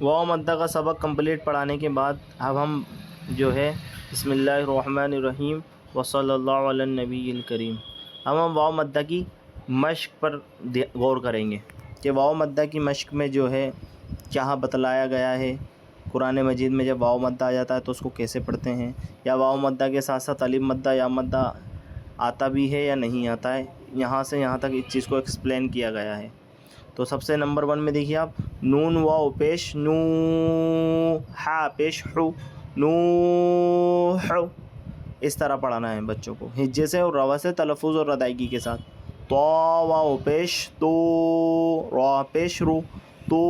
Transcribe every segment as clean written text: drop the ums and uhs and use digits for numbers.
واو مدہ کا سبق کمپلیٹ پڑھانے کے بعد اب ہم جو ہے بسم اللہ الرحمن الرحیم وصلی اللہ علی النبی الکریم، اب ہم واو مدہ کی مشق پر غور کریں گے کہ واو مدہ کی مشق میں جو ہے کیا بتلایا گیا ہے۔ قرآن مجید میں جب واو مدہ آ جاتا ہے تو اس کو کیسے پڑھتے ہیں، یا واو مدہ کے ساتھ ساتھ الف مدہ یا مدہ آتا بھی ہے یا نہیں آتا ہے، یہاں سے یہاں تک اس چیز کو ایکسپلین کیا گیا ہے۔ تو سب سے نمبر 1 میں دیکھیے آپ، نون واو پیش نو، ہا پیش حو، نو حو، اس طرح پڑھانا ہے بچوں کو ہجے سے اور روا سے، تلفظ اور ادائیگی کے ساتھ۔ تو واو پیش تو، را پیش رو، تو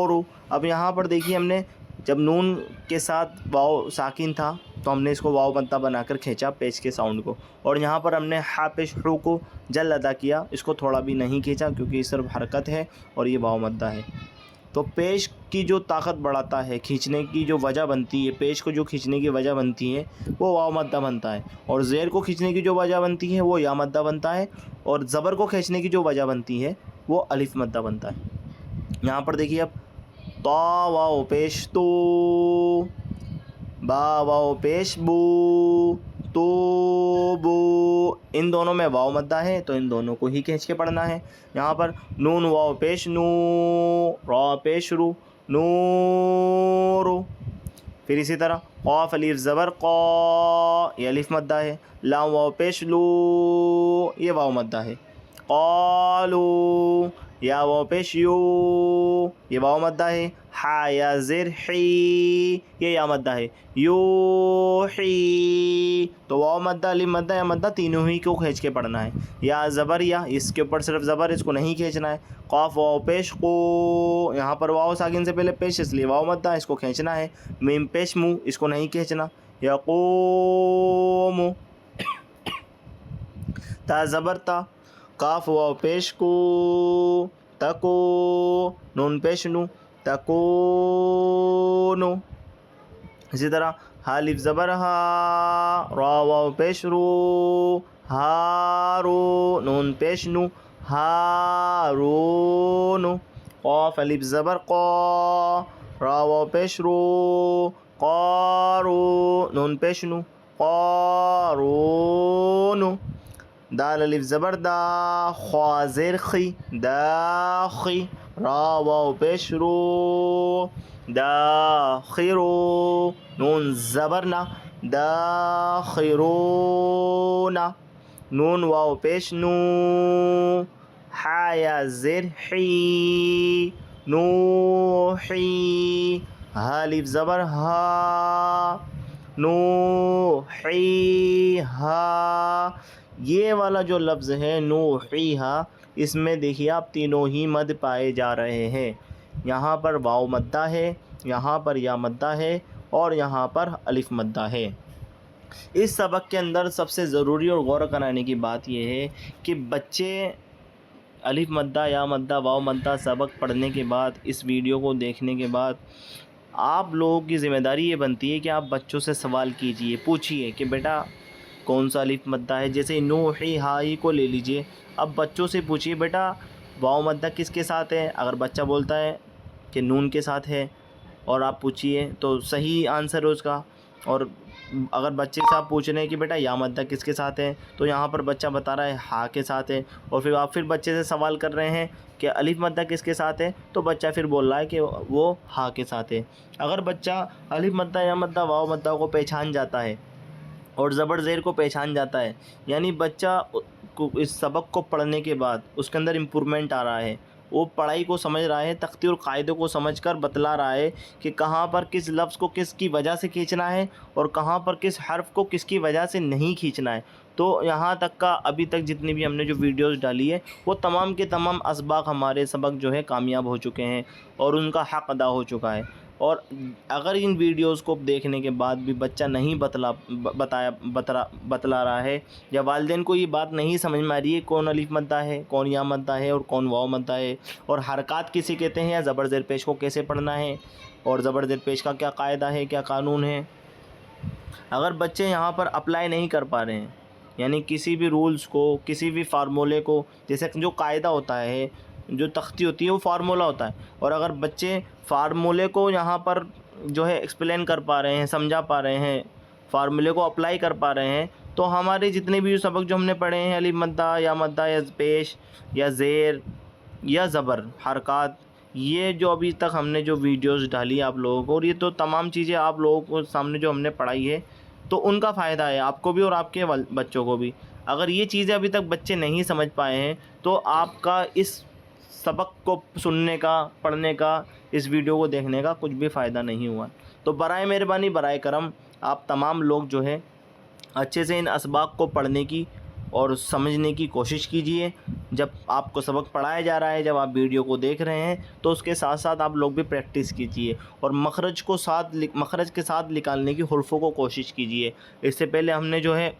رو۔ اب یہاں پر دیکھیے ہم نے جب نون کے ساتھ واو ساکن تھا تو ہم نے اس کو واو مدہ بنا کر کھینچا پیش کے ساؤنڈ کو، اور یہاں پر ہم نے ہا پیش حو کو جل ادا کیا، اس کو تھوڑا بھی نہیں کھینچا کیونکہ یہ صرف حرکت ہے اور یہ واو مدہ ہے۔ تو پیش کی جو طاقت بڑھاتا ہے، کھینچنے کی جو وجہ بنتی ہے، پیش کو جو کھینچنے کی وجہ بنتی ہے وہ واو مدہ بنتا ہے، اور زیر کو کھینچنے کی جو وجہ بنتی ہے وہ یا مدہ بنتا ہے، اور زبر کو کھینچنے کی جو وجہ بنتی ہے وہ الف مدہ بنتا ہے۔ یہاں پر دیکھیے اب، تو واو پیش تو، با واو پیش بو، تو بو، ان دونوں میں واو مدہ ہے تو ان دونوں کو ہی کھینچ کے پڑھنا ہے۔ یہاں پر نون واو پیش نو، را پیش رو، نورو۔ پھر اسی طرح قاف الف زبر قا، یہ الف مدہ ہے، لام واو پیش لو، یہ واو مدہ ہے، قالو، یا واو پیش یو، یہ واو مدہ ہے، ہا یا زیر حی، یہ یا مدہ ہے، یو حی۔ تو واو مدہ، الف مدہ، یا مدہ تینوں ہی کو کھینچ کے پڑھنا ہے۔ یا زبر، یا اس کے اوپر صرف زبر، اس کو نہیں کھینچنا ہے۔ قاف واو پیش قو، یہاں پر واو ساکن سے پہلے پیش اس لیے واو مدہ، اس کو کھینچنا ہے۔ میم پیش مو، اس کو نہیں کھینچنا۔ یقوم، تا زبر تا، کاف واو پیش کو، تکو، نون پیش نو، تکونو۔ اسی طرح ہا الف زبر ہا، را واو پیش رو، ہارو، نون پیش نو، ہارونو۔ قاف الف زبر قا، را واو پیش رو، قارو، نون پیش نو، قارونو۔ دال الف زبر دا، خوا زیر خی، داخی، را واو پیش رو، داخرو، نون زبر نا، داخرونا، نون واو پیش نو، ہا یا زیر حی، نوحی، ہا الف زبر ہا، نوحی ہا۔ یہ والا جو لفظ ہے نوحی ہا، اس میں دیکھیے آپ تینوں ہی مد پائے جا رہے ہیں۔ یہاں پر واو مدہ ہے، یہاں پر یا مدہ ہے، اور یہاں پر الف مدہ ہے۔ اس سبق کے اندر سب سے ضروری اور غور کرانے کی بات یہ ہے کہ بچے الف مدہ، یا مدہ، واو مدہ سبق پڑھنے کے بعد، اس ویڈیو کو دیکھنے کے بعد آپ لوگوں کی ذمہ داری یہ بنتی ہے کہ آپ بچوں سے سوال کیجئے، پوچھئے کہ بیٹا کون سا الف مدہ ہے۔ جیسے نوحی ہائی کو لے لیجئے، اب بچوں سے پوچھئے بیٹا واو مدہ کس کے ساتھ ہے، اگر بچہ بولتا ہے کہ نون کے ساتھ ہے اور آپ پوچھئے تو صحیح آنسر ہے اس کا، اور اگر بچے سے آپ پوچھ رہے ہیں کہ بیٹا یا مدہ کس کے ساتھ ہے تو یہاں پر بچہ بتا رہا ہے ہا کے ساتھ ہے، اور پھر آپ بچے سے سوال کر رہے ہیں کہ الف مدہ کس کے ساتھ ہے تو بچہ پھر بول رہا ہے کہ وہ ہا کے ساتھ ہے۔ اگر بچہ الف مدہ، یا مدہ، واو مدہ کو پہچان جاتا ہے اور زبر زیر کو پہچان جاتا ہے، یعنی بچہ اس سبق کو پڑھنے کے بعد اس کے اندر امپرومنٹ آ رہا ہے، وہ پڑھائی کو سمجھ رہا ہے، تختی اور قاعدے کو سمجھ کر بتلا رہا ہے کہ کہاں پر کس لفظ کو کس کی وجہ سے کھینچنا ہے اور کہاں پر کس حرف کو کس کی وجہ سے نہیں کھینچنا ہے۔ تو یہاں تک کا ابھی تک جتنی بھی ہم نے جو ویڈیوز ڈالی ہے وہ تمام کے تمام اسباق ہمارے سبق جو ہے کامیاب ہو چکے ہیں اور ان کا حق ادا ہو چکا ہے۔ اور اگر ان ویڈیوز کو دیکھنے کے بعد بھی بچہ نہیں بتلا رہا ہے، یا والدین کو یہ بات نہیں سمجھ میں آ رہی ہے کون الف مدہ ہے، کون یا مدہ ہے اور کون واو مدہ ہے، اور حرکات کسے کہتے ہیں، یا زبر زیر پیش کو کیسے پڑھنا ہے، اور زبر زیر پیش کا کیا قاعدہ ہے، کیا قانون ہے، اگر بچے یہاں پر اپلائی نہیں کر پا رہے ہیں، یعنی کسی بھی رولز کو، کسی بھی فارمولے کو، جیسے جو قاعدہ ہوتا ہے جو تختی ہوتی ہے وہ فارمولہ ہوتا ہے، اور اگر بچے فارمولے کو یہاں پر جو ہے ایکسپلین کر پا رہے ہیں، سمجھا پا رہے ہیں، فارمولے کو اپلائی کر پا رہے ہیں، تو ہمارے جتنے بھی سبق جو ہم نے پڑھے ہیں، الف مدہ یا پیش یا زیر یا زبر، حرکات، یہ جو ابھی تک ہم نے جو ویڈیوز ڈالی آپ لوگوں کو، اور یہ تو تمام چیزیں آپ لوگوں کو سامنے جو ہم نے پڑھائی ہے، تو ان کا فائدہ ہے آپ کو بھی اور آپ کے بچوں کو بھی۔ اگر یہ چیزیں ابھی تک بچے نہیں سمجھ پائے ہیں تو آپ کا اس سبق کو سننے کا، پڑھنے کا، اس ویڈیو کو دیکھنے کا کچھ بھی فائدہ نہیں ہوا۔ تو برائے مہربانی، برائے کرم، آپ تمام لوگ جو ہے اچھے سے ان اسباق کو پڑھنے کی اور سمجھنے کی کوشش کیجئے۔ جب آپ کو سبق پڑھایا جا رہا ہے، جب آپ ویڈیو کو دیکھ رہے ہیں، تو اس کے ساتھ ساتھ آپ لوگ بھی پریکٹس کیجئے، اور مخرج کے ساتھ نکالنے کی حروفوں کو کوشش کیجئے۔ اس سے پہلے ہم نے جو ہے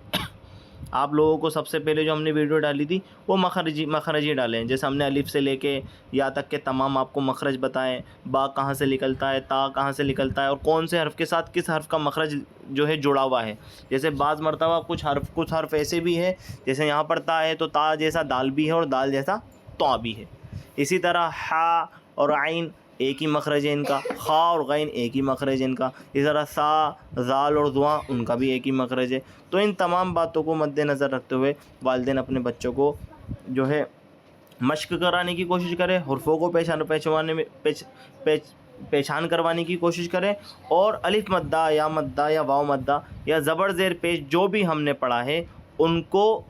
آپ لوگوں کو سب سے پہلے جو ہم نے ویڈیو ڈالی تھی وہ مخرج ہی ڈالے ہیں، جیسے ہم نے الف سے لے کے یا تک کے تمام آپ کو مخرج بتائیں، با کہاں سے نکلتا ہے، تا کہاں سے نکلتا ہے، اور کون سے حرف کے ساتھ کس حرف کا مخرج جو ہے جڑا ہوا ہے۔ جیسے بعض مرتبہ کچھ حرف ایسے بھی ہے، جیسے یہاں پر تا ہے تو تا جیسا دال بھی ہے اور دال جیسا تو بھی ہے۔ اسی طرح حا اور عین ایک ہی مخرج ہے ان کا، خا اور غین ایک ہی مخرج ہے ان کا، اسی طرح سا، زال اور ضوا ان کا بھی ایک ہی مخرج ہے۔ تو ان تمام باتوں کو مد نظر رکھتے ہوئے والدین اپنے بچوں کو جو ہے مشق کرانے کی کوشش کرے، حروفوں کو پہچان کروانے کی کوشش کرے، اور الف مدہ یا واو مدہ یا زبر زیر پیش جو بھی ہم نے پڑھا ہے ان کو،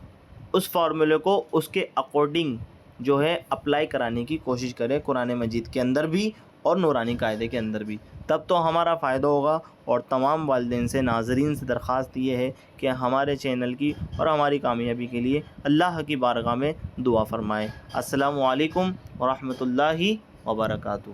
اس فارمولے کو اس کے اکارڈنگ جو ہے اپلائی کرانے کی کوشش کرے، قرآن مجید کے اندر بھی اور نورانی قاعدے کے اندر بھی، تب تو ہمارا فائدہ ہوگا۔ اور تمام والدین سے، ناظرین سے درخواست یہ ہے کہ ہمارے چینل کی اور ہماری کامیابی کے لیے اللہ کی بارگاہ میں دعا فرمائیں۔ السلام علیکم ورحمۃ اللہ وبرکاتہ۔